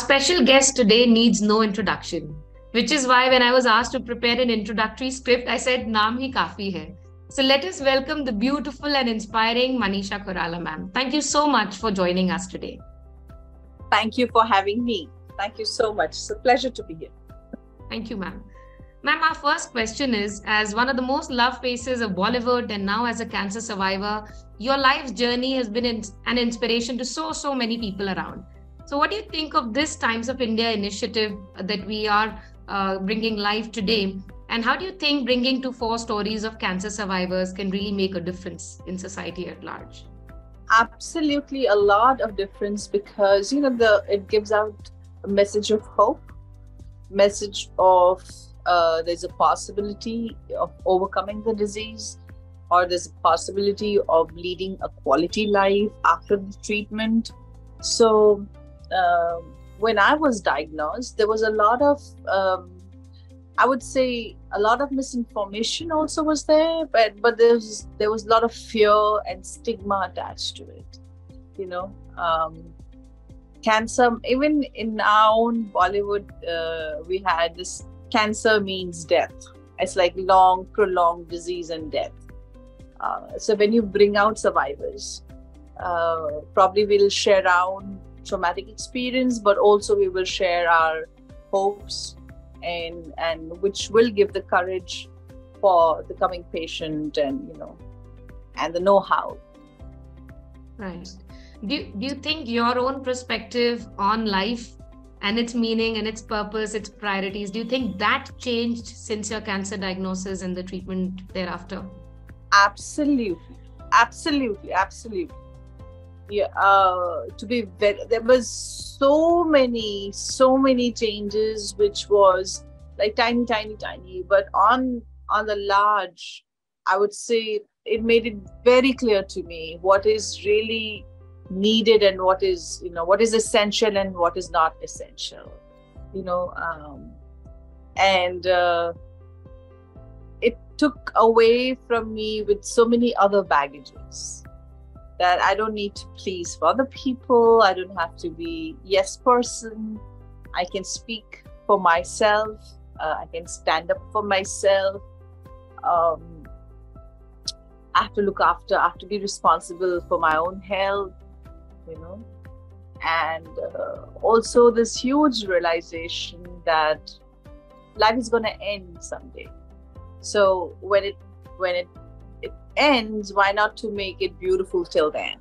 special guest today needs no introduction, which is why when I was asked to prepare an introductory script, I said, Naam hi kafi hai. So let us welcome the beautiful and inspiring Manisha Koirala, ma'am. Thank you so much for joining us today. Thank you for having me. Thank you so much. It's a pleasure to be here. Thank you, ma'am. Ma'am, our first question is, as one of the most loved faces of Bollywood and now as a cancer survivor, your life's journey has been an inspiration to so many people around. So what do you think of this Times of India initiative that we are bringing live today? And how do you think bringing to fore stories of cancer survivors can really make a difference in society at large? Absolutely a lot of difference, because it gives out a message of hope, message of there's a possibility of overcoming the disease, or there's a possibility of leading a quality life after the treatment. So when I was diagnosed, there was a lot of I would say a lot of misinformation also was there, but there was a lot of fear and stigma attached to it. Cancer, even in our own Bollywood, we had this cancer means death. It's like long, prolonged disease and death. So when you bring out survivors, probably we'll share our traumatic experience, but also we will share our hopes and which will give the courage for the coming patient and the know-how. Right. Do you think your own perspective on life and its meaning and its purpose, its priorities, do you think that changed since your cancer diagnosis and the treatment thereafter? Absolutely. Yeah, to be very, there was so many changes, which was like tiny, but on the large, I would say it made it very clear to me what is really needed and what is essential and what is not essential, and it took away from me with so many other baggages that I don't need to please for other people. I don't have to be yes person. I can speak for myself. I can stand up for myself. I have to look after, I have to be responsible for my own health, and also this huge realization that life is going to end someday. So when it ends, why not to make it beautiful till then?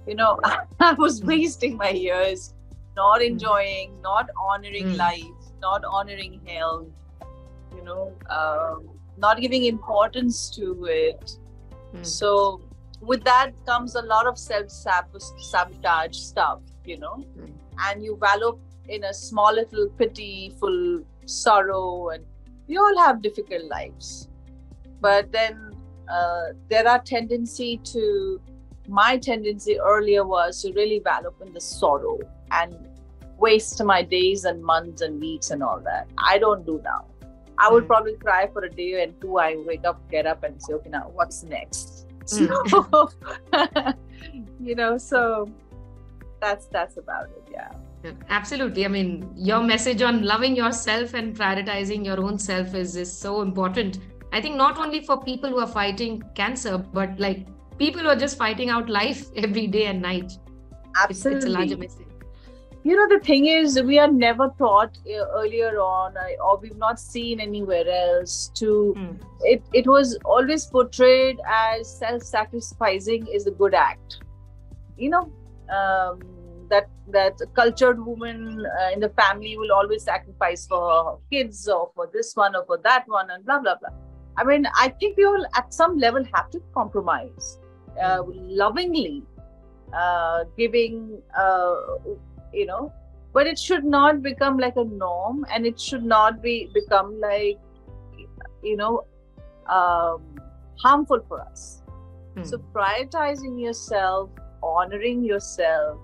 I was wasting my years not enjoying, not honoring life, not honoring health, not giving importance to it. So with that comes a lot of self-sabotage stuff, and you wallow in a small little pitiful sorrow, and we all have difficult lives. But then my tendency earlier was to really wallow in the sorrow and waste my days and months and weeks and all that. I don't do now. I would probably cry for a day and two. I wake up, get up and say, okay, now what's next? So, so that's about it. Yeah. Absolutely. I mean, your message on loving yourself and prioritizing your own self is so important. I think not only for people who are fighting cancer, but like people who are just fighting out life every day and night. Absolutely. It's a larger message. The thing is, we are never taught earlier on, or we've not seen anywhere else it was always portrayed as self-sacrificing is a good act. That a cultured woman in the family will always sacrifice for her kids or for this one or for that one and blah, blah, blah. I mean, I think we all at some level have to compromise lovingly, giving, but it should not become like a norm, and it should not become like, harmful for us. So prioritizing yourself, honoring yourself,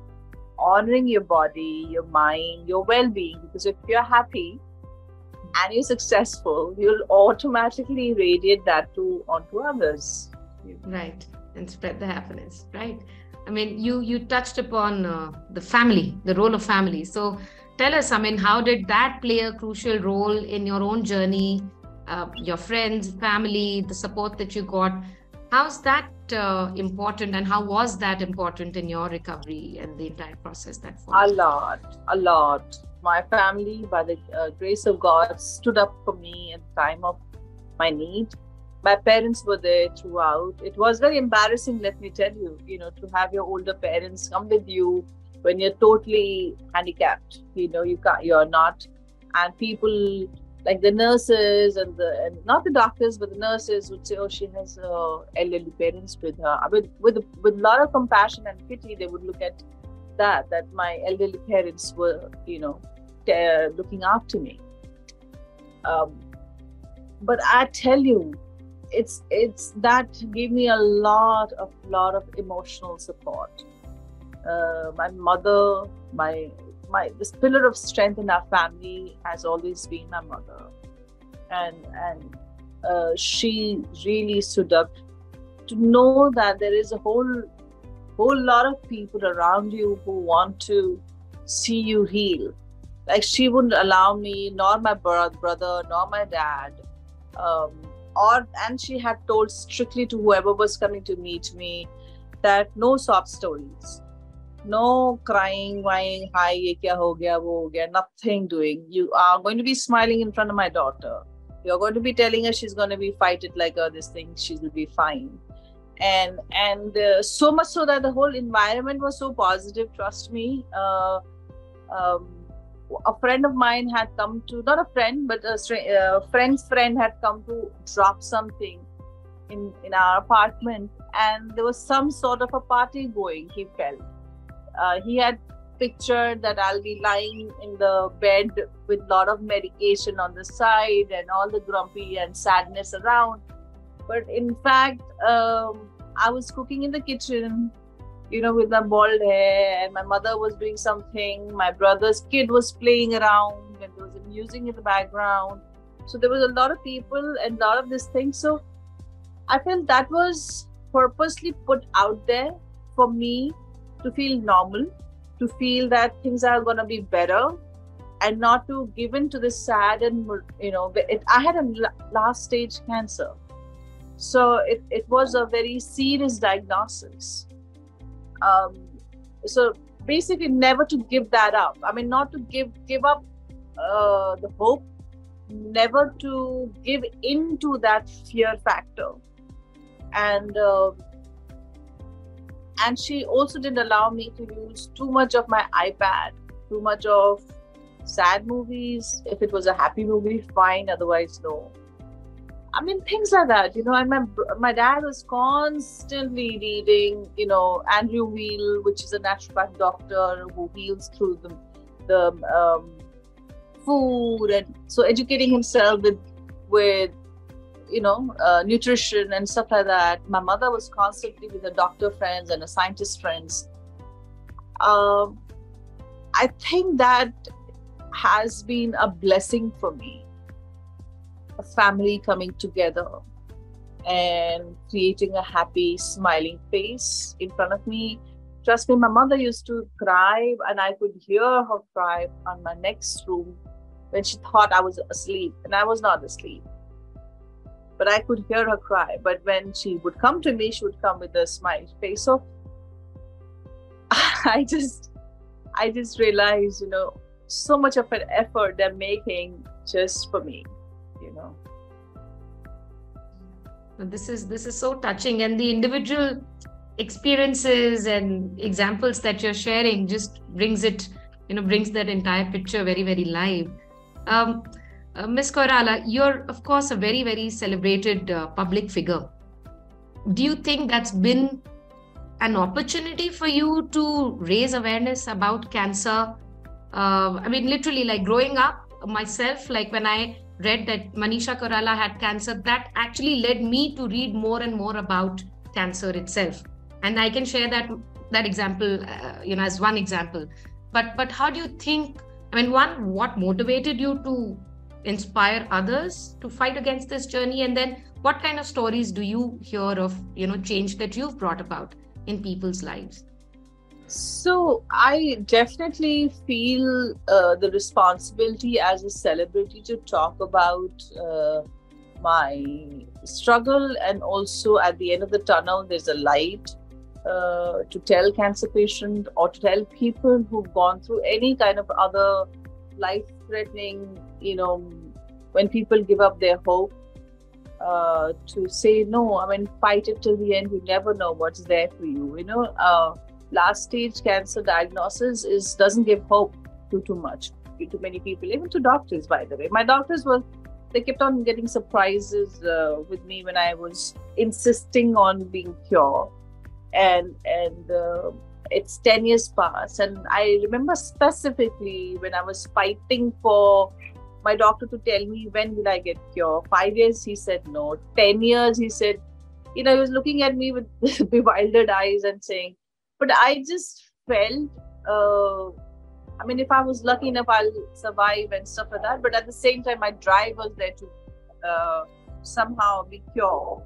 honoring your body, your mind, your well-being, because if you're happy and you're successful, you'll automatically radiate that onto others. Right. And spread the happiness, right? I mean, you touched upon the family, the role of family. So tell us, I mean, how did that play a crucial role in your own journey, your friends, family, the support that you got? How's that important, and how was that important in your recovery and the entire process that A followed? lot, a lot. My family, by the grace of God, stood up for me at the time of my need. My parents were there throughout. It was very embarrassing, let me tell you, to have your older parents come with you when you're totally handicapped. You're not. And people like the nurses and not the doctors, but the nurses would say, "Oh, she has elderly parents with her." With a lot of compassion and pity, they would look at that my elderly parents were, looking after me. Um, but I tell you, it's that gave me a lot of emotional support. My mother, this pillar of strength in our family has always been my mother, and she really stood up to know that there is a whole lot of people around you who want to see you heal. Like, she wouldn't allow me, nor my brother, nor my dad, um, and she had told strictly to whoever was coming to meet me that no sob stories, no crying, whining, hi, ye kya ho gaya, wo ho gaya, nothing doing. You are going to be smiling in front of my daughter. You're going to be telling her she's going to be fight it like this thing, she will be fine. And so much so that the whole environment was so positive. Trust me. A friend of mine had come to, not a friend, but a friend's friend had come to drop something in our apartment, and there was some sort of a party going, he felt. He had pictured that I'll be lying in the bed with a lot of medication on the side and all the grumpy and sadness around. But in fact, I was cooking in the kitchen, with my bald hair, and my mother was doing something. My brother's kid was playing around, and there was music in the background. So there was a lot of people and a lot of this thing. So I felt that was purposely put out there for me to feel normal, to feel that things are going to be better, and not to give in to this sad and, I had a last stage cancer. So it was a very serious diagnosis. So basically never to give that up. I mean, not to give up the hope, never to give into that fear factor. And she also didn't allow me to use too much of my iPad, too much of sad movies. If it was a happy movie, fine, otherwise no. I mean, things like that, and my dad was constantly reading, Andrew Weil, which is a naturopath doctor who heals through the food, and so educating himself with nutrition and stuff like that. My mother was constantly with her doctor friends and her scientist friends. I think that has been a blessing for me. A family coming together and creating a happy, smiling face in front of me. Trust me, my mother used to cry, and I could hear her cry on my next room when she thought I was asleep, and I was not asleep. But I could hear her cry. But when she would come to me, she would come with a smiley face. So I just realized, so much of an effort they're making just for me. This is so touching, and the individual experiences and examples that you're sharing just brings that entire picture very, very live. Ms. Koirala, you're of course a very, very celebrated public figure. Do you think that's been an opportunity for you to raise awareness about cancer? I mean, literally, like growing up myself, like when I read that Manisha Koirala had cancer, that actually led me to read more and more about cancer itself. And I can share that example, as one example. But how do you think, I mean, one, what motivated you to inspire others to fight against this journey? And then what kind of stories do you hear of, change that you've brought about in people's lives? So I definitely feel the responsibility as a celebrity to talk about my struggle, and also at the end of the tunnel, there's a light to tell cancer patient or to tell people who've gone through any kind of other life-threatening, when people give up their hope, to say no. I mean, fight it till the end. You never know what's there for you. Last stage cancer diagnosis doesn't give hope too much to many people, even to doctors. By the way, my doctors they kept on getting surprises with me when I was insisting on being cured, and it's 10 years past, and I remember specifically when I was fighting for my doctor to tell me when will I get cured. 5 years, he said no. 10 years, he said, he was looking at me with bewildered eyes and saying, but I just felt, I mean, if I was lucky enough, I'll survive and stuff like that. But at the same time, my drive was there to somehow be cured.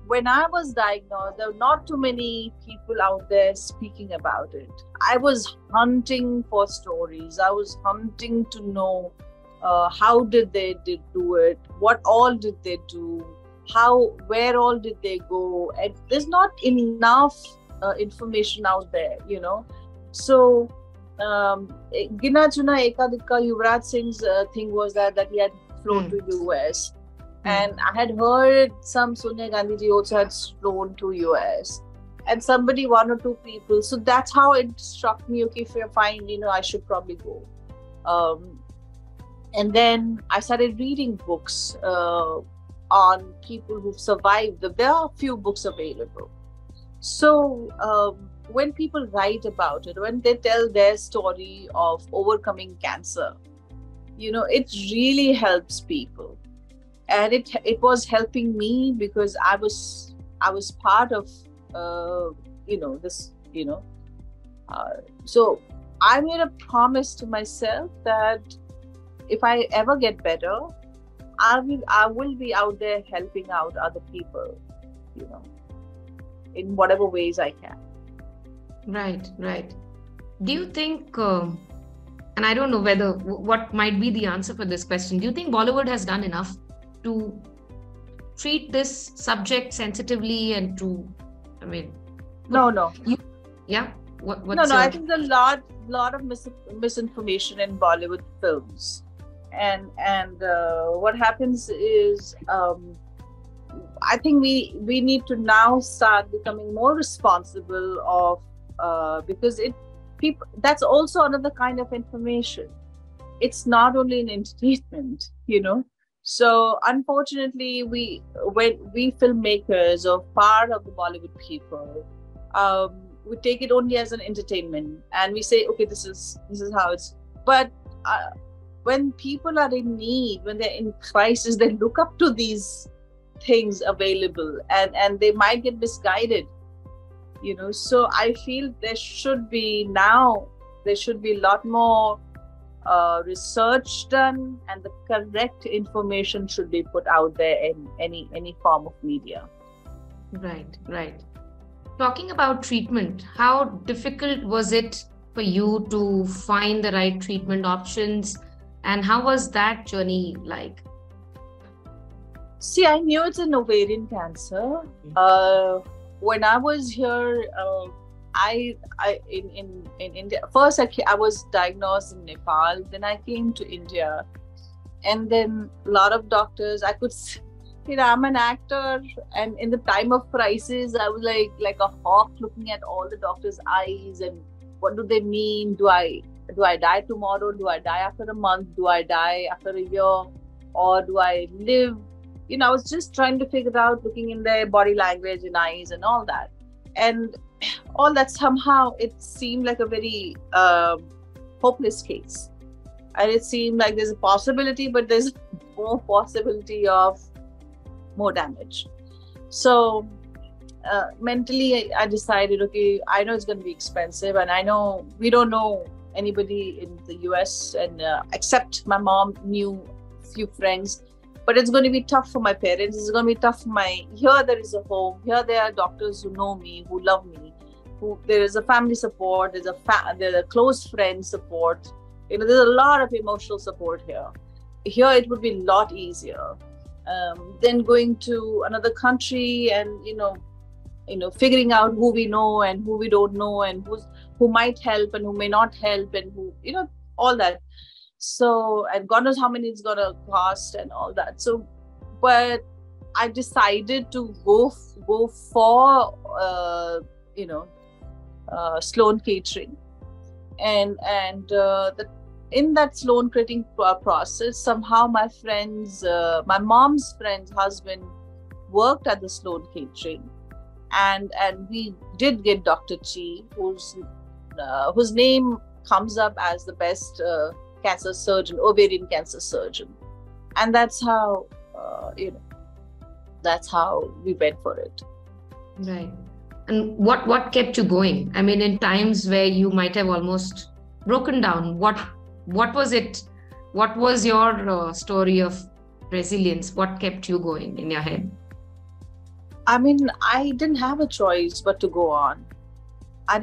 When I was diagnosed, there were not too many people out there speaking about it. I was hunting for stories. I was hunting to know how did they do it, what all did they do, where all did they go, and there's not enough information out there, So, Gina Chuna Ekadika Yuvraj Singh's thing was that he had flown to US. And I had heard some Sonia Gandhi ji also had flown to US, and one or two people. So that's how it struck me. Okay, if you're fine, I should probably go. And then I started reading books on people who've survived. There are a few books available. So when people write about it, when they tell their story of overcoming cancer, it really helps people. And it was helping me because I was part of this. So I made a promise to myself that if I ever get better, I will be out there helping out other people, in whatever ways I can. Right. Do you think, and I don't know what might be the answer for this question, do you think Bollywood has done enough to treat this subject sensitively and to, No. Yeah. I think there's a lot of misinformation in Bollywood films, and what happens is, I think we need to now start becoming more responsible of because that's also another kind of information. It's not only an entertainment, So unfortunately, when we filmmakers or part of the Bollywood people, we take it only as an entertainment, and we say, okay, this is how it's. But when people are in need, when they're in crisis, they look up to these things available, and they might get misguided. So I feel there should be a lot more research done, and the correct information should be put out there in any form of media. Right. Talking about treatment, how difficult was it for you to find the right treatment options, and how was that journey like? See, I knew it's an ovarian cancer. When I was here, in India, first I was diagnosed in Nepal, then I came to India, and then a lot of doctors, I could, I'm an actor, and in the time of crisis, I was like a hawk looking at all the doctors' eyes, and what do they mean? Do I die tomorrow? Do I die after a month? Do I die after a year? Or do I live? I was just trying to figure out, looking in their body language and eyes and all that. And all that, somehow it seemed like a very hopeless case. And it seemed like there's a possibility, but there's more possibility of more damage. So mentally, I decided, okay, I know it's going to be expensive, and I know we don't know anybody in the US, and except my mom knew a few friends. But it's going to be tough for my parents. It's going to be tough for here there is a home. Here there are doctors who know me, who love me, there is a family support, there's a close friend support. There's a lot of emotional support here. Here it would be a lot easier than going to another country and figuring out who we know and who we don't know, and who might help and who may not help, and who all that. So, and God knows how many it's gonna cost and all that. So, but I decided to go for Sloan Catering, and in that Sloan Catering process, somehow my mom's friend's husband worked at the Sloan Catering, and we did get Dr. Chi, whose name comes up as the best cancer surgeon, ovarian cancer surgeon, and that's how we went for it. Right. And what kept you going? I mean, in times where you might have almost broken down, what was it? What was your story of resilience? What kept you going in your head? I mean, I didn't have a choice but to go on. Plus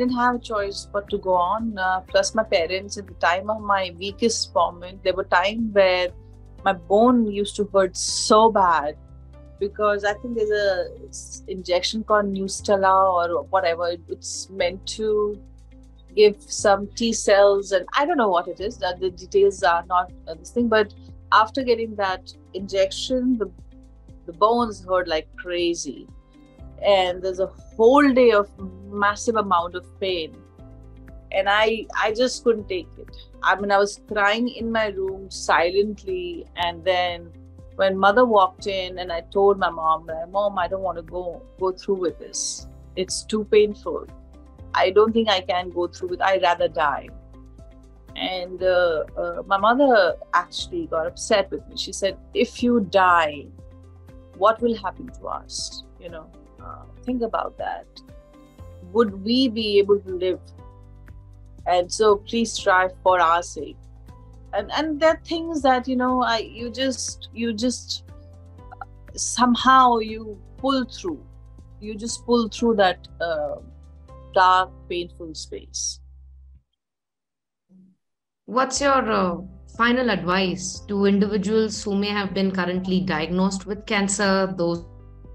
my parents, at the time of my weakest moment, there were times where my bone used to hurt so bad, because I think there's a injection called Neustella or whatever. It's meant to give some T cells, and I don't know what it is. That the details are not this thing. But after getting that injection, the bones hurt like crazy, and there's a whole day of massive amount of pain, and I just couldn't take it. I mean, I was crying in my room silently, and then when mother walked in, and I told my mom, I don't want to go through with this. It's too painful. I don't think I can go through with. I'd rather die. And my mother actually got upset with me. She said, "If you die, what will happen to us? Think about that. Would we be able to live? And so please strive for our sake." And there are things that you just somehow you pull through. You just pull through that dark, painful space. What's your final advice to individuals who may have been currently diagnosed with cancer, those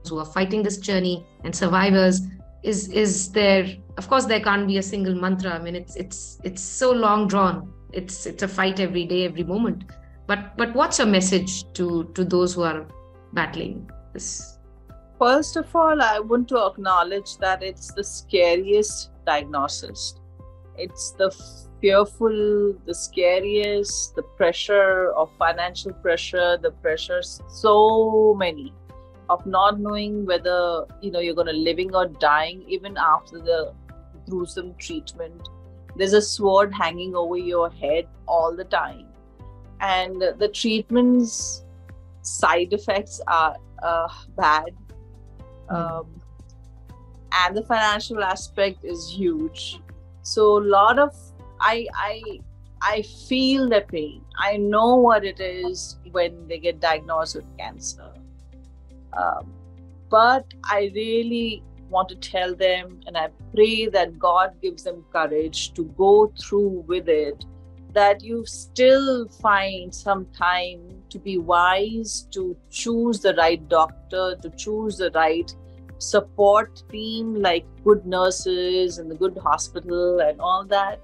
who are fighting this journey, and survivors? Is there? Of course, there can't be a single mantra. I mean, it's so long drawn. It's a fight every day, every moment. But what's your message to those who are battling this? First of all, I want to acknowledge that it's the scariest diagnosis. It's the fearful, the scariest, the pressure of financial pressure, the pressures, so many, of not knowing whether you're going to living or dying even after the gruesome treatment. There's a sword hanging over your head all the time, and the treatment's side effects are bad, and the financial aspect is huge. So a lot of I feel the pain. I know what it is when they get diagnosed with cancer, but I really want to tell them, and I pray that God gives them courage to go through with it, that you still find some time to be wise, to choose the right doctor, to choose the right support team, like good nurses and the good hospital and all that.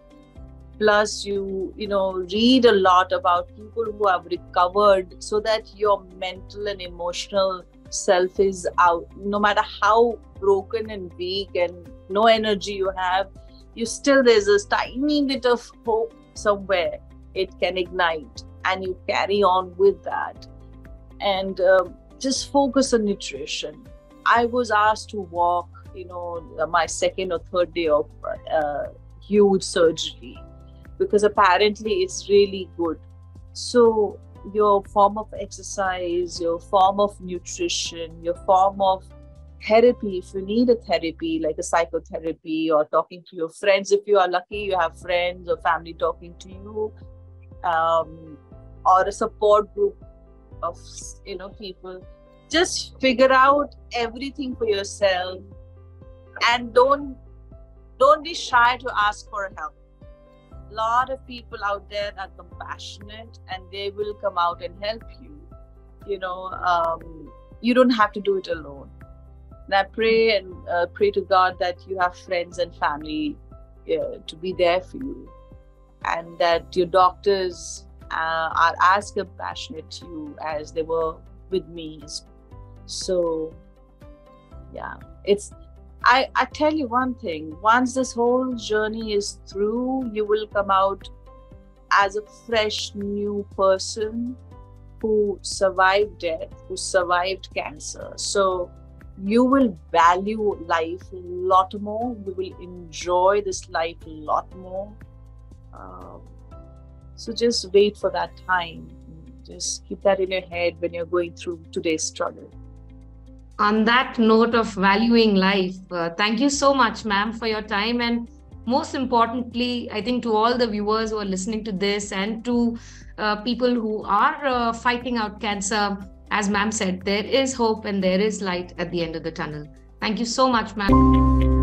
Plus you read a lot about people who have recovered, so that your mental and emotional self is out. No matter how broken and weak and no energy you have, there's a tiny bit of hope somewhere. It can ignite, and you carry on with that. And just focus on nutrition. I was asked to walk my second or third day of huge surgery, because apparently it's really good. So your form of exercise, your form of nutrition, your form of therapy, if you need a therapy like a psychotherapy, or talking to your friends, if you are lucky you have friends or family talking to you, or a support group, of people. Just figure out everything for yourself, and don't be shy to ask for help. A lot of people out there are compassionate, and they will come out and help you. You don't have to do it alone. And I pray and pray to God that you have friends and family to be there for you, and that your doctors are as compassionate to you as they were with me. So yeah, I tell you one thing, once this whole journey is through, you will come out as a fresh new person who survived death, who survived cancer. So you will value life a lot more. You will enjoy this life a lot more. So just wait for that time. Just keep that in your head when you're going through today's struggle. On that note of valuing life, thank you so much, ma'am, for your time. And most importantly, I think to all the viewers who are listening to this, and to people who are fighting out cancer, as ma'am said, there is hope and there is light at the end of the tunnel. Thank you so much, ma'am.